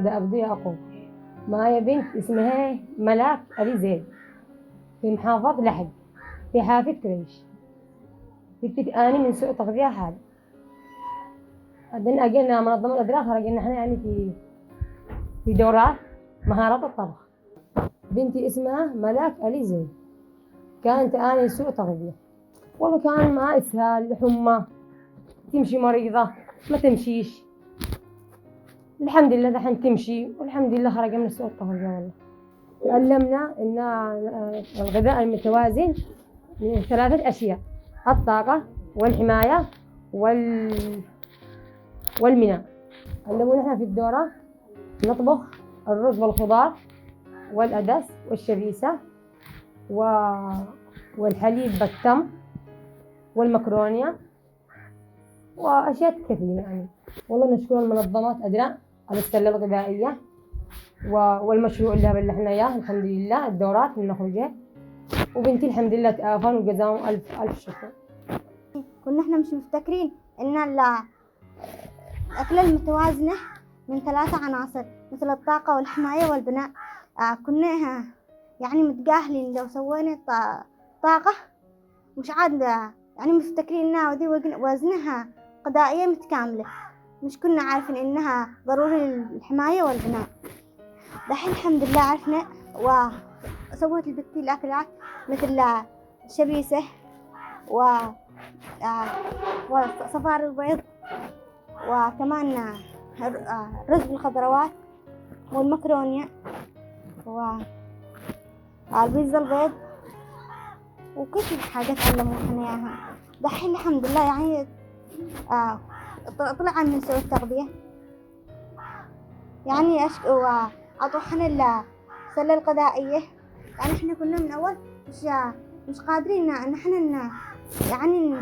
هذا أبدو يعقوب. معايا بنت اسمها ملاك علي زيد في محافظة لحج في حافة كريش. قلت أنا من سوء تغذية هذا بعدين أجينا منظمة الأدراك خرجنا إحنا يعني في دورات مهارات الطبخ. بنتي اسمها ملاك علي زيد، كانت أنا سوء تغذية، والله كان معها إسهال حمى، تمشي مريضة ما تمشيش، الحمد لله دحين تمشي والحمد لله خرجنا من سوء التغذية. والله تعلمنا إن الغذاء المتوازن من 3 أشياء: الطاقة والحماية والمناعة. علمونا احنا في الدورة نطبخ الرز والخضار والعدس والشبيسة والحليب بالتمر والمكرونية وأشياء كثيرة يعني. والله نشكر المنظمات أدرى على السلة الغذائية والمشروع اللي احنا إياه الحمد لله، الدورات اللي نخرجها، وبنتي الحمد لله تآفن وجزاهم ألف شكر. كنا احنا مش مفتكرين إن الأكلة المتوازنة من 3 عناصر مثل الطاقة والحماية والبناء. كنا يعني متجاهلين لو سوينا طاقة مش عاد يعني مفتكرين إنها ودي وزنها غذائية متكاملة، مش كنا عارفين إنها ضروري للحماية والبناء. دحين الحمد لله عرفنا وسويت لبنتي الأكلات مثل الشبيسة وصفار البيض وكمان رز بالخضروات والمكرونية والبيتزا البيض وكل حاجة تعلموها إياها. دحين الحمد لله يعني طلع من سوء التغذية يعني وأعطوحنا السلة الغذائية. يعني إحنا كنا من أول مش قادرين إن إحنا يعني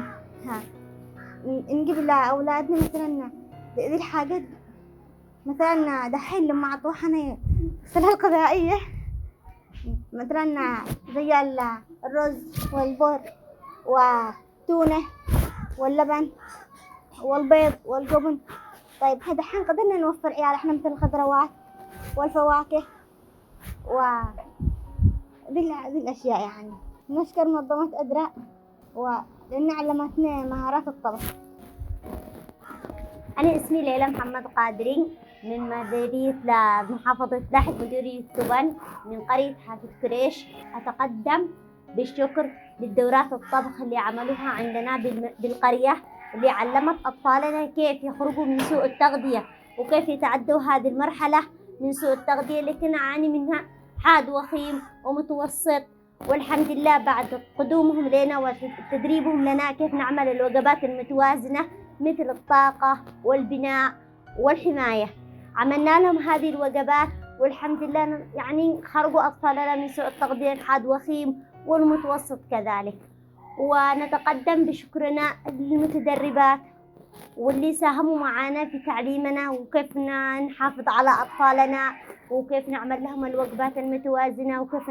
نجيب لأولادنا مثلا ذي الحاجات. مثلا دحين لما أعطوحنا السلة الغذائية مثلا زي الرز والبر والتونة واللبن والبيض والجبن. طيب دحين قدرنا نوفر عيال إحنا مثل الخضروات والفواكه ذي الأشياء. يعني نشكر منظمة أدرى لأن علمتنا مهارات الطبخ. أنا اسمي ليلى محمد قادري من مديرية محافظة لحج مديرية تبن من قرية حافة كريش. أتقدم بالشكر للدورات الطبخ اللي عملوها عندنا بالقرية، اللي علمت أطفالنا كيف يخرجوا من سوء التغذية وكيف يتعدوا هذه المرحلة من سوء التغذية اللي كنا نعاني منها، حاد وخيم ومتوسط. والحمد لله بعد قدومهم لنا وتدريبهم لنا كيف نعمل الوجبات المتوازنة مثل الطاقة والبناء والحماية، عملنا لهم هذه الوجبات والحمد لله يعني خرجوا أطفالنا من سوء التغذية الحاد وخيم والمتوسط كذلك. ونتقدم بشكرنا للمتدربات واللي ساهموا معنا في تعليمنا وكيف نحافظ على أطفالنا وكيف نعمل لهم الوجبات المتوازنة وكيف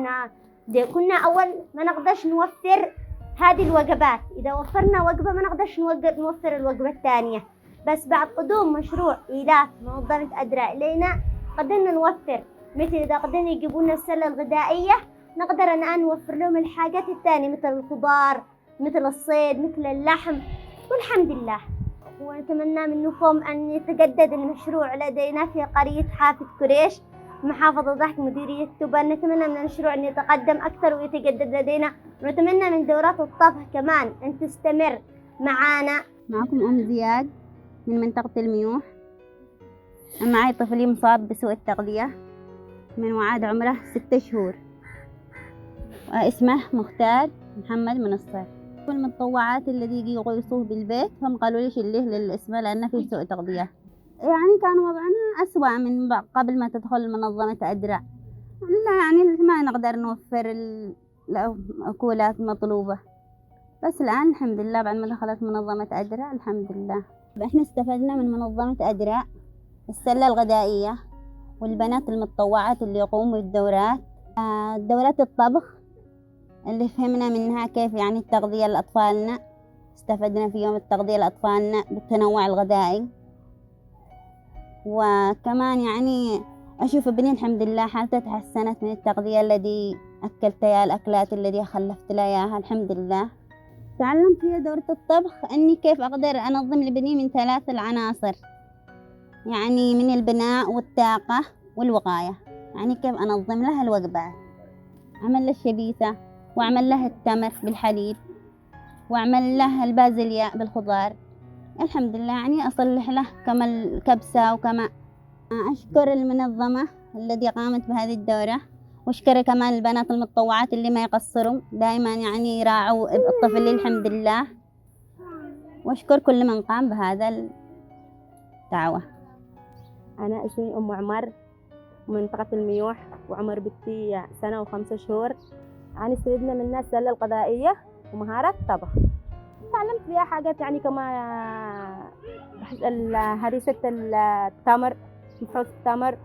كنا أول ما نقدرش نوفر هذه الوجبات، إذا وفرنا وجبة ما نقدرش نوفر الوجبة الثانية، بس بعد قدوم مشروع إيلاف منظمة أدرى إلينا قدرنا نوفر. مثل إذا قدرنا يجيبوا لنا السلة الغذائية نقدر الآن نوفر لهم الحاجات الثانية مثل الخضار مثل الصيد مثل اللحم والحمد لله. ونتمنى منكم أن يتجدد المشروع لدينا في قرية حافة كريش محافظة ضحك مديرية تبن. نتمنى من المشروع أن يتقدم أكثر ويتجدد لدينا، ونتمنى من دورات الطبخ كمان أن تستمر معانا. معكم أم زياد من منطقة الميوح. معي طفلي مصاب بسوء التغذية من وعاد عمره 6 شهور، اسمه مختار محمد من الصيف. المتطوعات الذي يجي يغيصوه بالبيت هم قالوا ليش الليه للاسم لأنه فيه سوء تغذية. يعني كان وضعنا أسوأ من قبل ما تدخل منظمة أدرى. يعني ما نقدر نوفر الأكلات المطلوبة، بس الآن الحمد لله بعد ما دخلت منظمة أدرى الحمد لله. إحنا استفدنا من منظمة أدرى السلة الغذائية والبنات المتطوعات اللي يقوموا بالدورات، دورات الطبخ اللي فهمنا منها كيف يعني التغذية لأطفالنا، استفدنا في يوم التغذية لأطفالنا بالتنوع الغذائي. وكمان يعني أشوف ابني الحمد لله حالته تحسنت من التغذية الذي أكلت إياه، الأكلات الذي خلفت له إياها الحمد لله. تعلمت في دورة الطبخ أني كيف أقدر أنظم لابني من 3 العناصر، يعني من البناء والطاقة والوقاية، يعني كيف أنظم له الوجبات. أعمل له الشبيثة، وأعمل له التمر بالحليب، وأعمل له البازلياء بالخضار. الحمد لله يعني أصلح له كما الكبسة وكما. أشكر المنظمة التي قامت بهذه الدورة، وأشكر كمان البنات المتطوعات اللي ما يقصروا دائما يعني يراعوا الطفل الحمد لله، وأشكر كل من قام بهذا الدعوة. أنا اسمي أم عمر من منطقة الميوح، وعمر بنتي 1 و5 شهور. أنا استفدنا منها السلة الغذائية ومهارات الطبخ. تعلمت فيها حاجات يعني كما هريسة التمر، مبحوث التمر،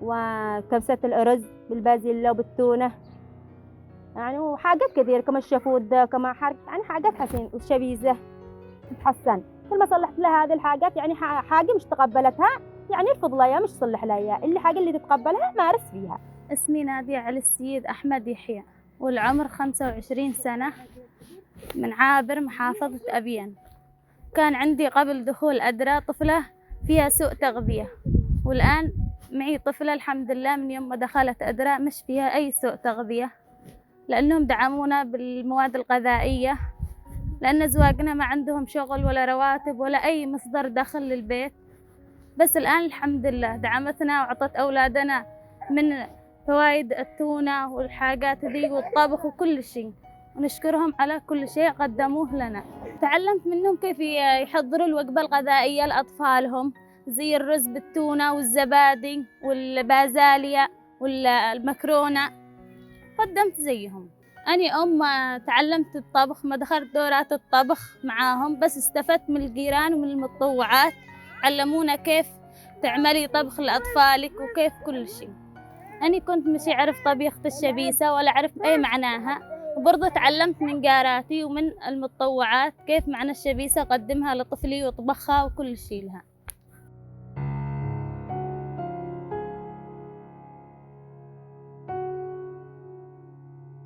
وكبسة الأرز بالبازيلا وبالتونة، يعني وحاجات كثير كما الشفود، كما يعني حاجات حسين والشبيزة تتحسن. كل ما صلحت لها هذه الحاجات يعني حاجة مش تقبلتها يعني رفض لها، مش صلح لها اللي حاجة اللي تتقبلها مارس فيها. اسمي نادية علي السيد أحمد يحيى، والعمر 25 سنة، من عابر محافظة أبين. كان عندي قبل دخول أدرا طفلة فيها سوء تغذية، والآن معي طفلة الحمد لله من يوم ما دخلت أدرا مش فيها أي سوء تغذية، لأنهم دعمونا بالمواد الغذائية، لأن زواجنا ما عندهم شغل ولا رواتب ولا أي مصدر دخل للبيت. بس الآن الحمد لله دعمتنا وعطت أولادنا من فوائد التونة والحاجات ذي والطبخ وكل شيء، ونشكرهم على كل شيء قدموه لنا. تعلمت منهم كيف يحضروا الوجبة الغذائية لأطفالهم، زي الرز بالتونة والزبادي والبازاليا والمكرونة، قدمت زيهم. أنا تعلمت الطبخ، ما دخلت دورات الطبخ معاهم، بس استفدت من الجيران ومن المتطوعات، علمونا كيف تعملي طبخ لأطفالك وكيف كل شيء. أنا كنت مش أعرف طبيخة الشبيسة ولا أعرف أي معناها، وبرضه تعلمت من جاراتي ومن المتطوعات كيف معنى الشبيسة أقدمها لطفلي وأطبخها وكل شيء لها.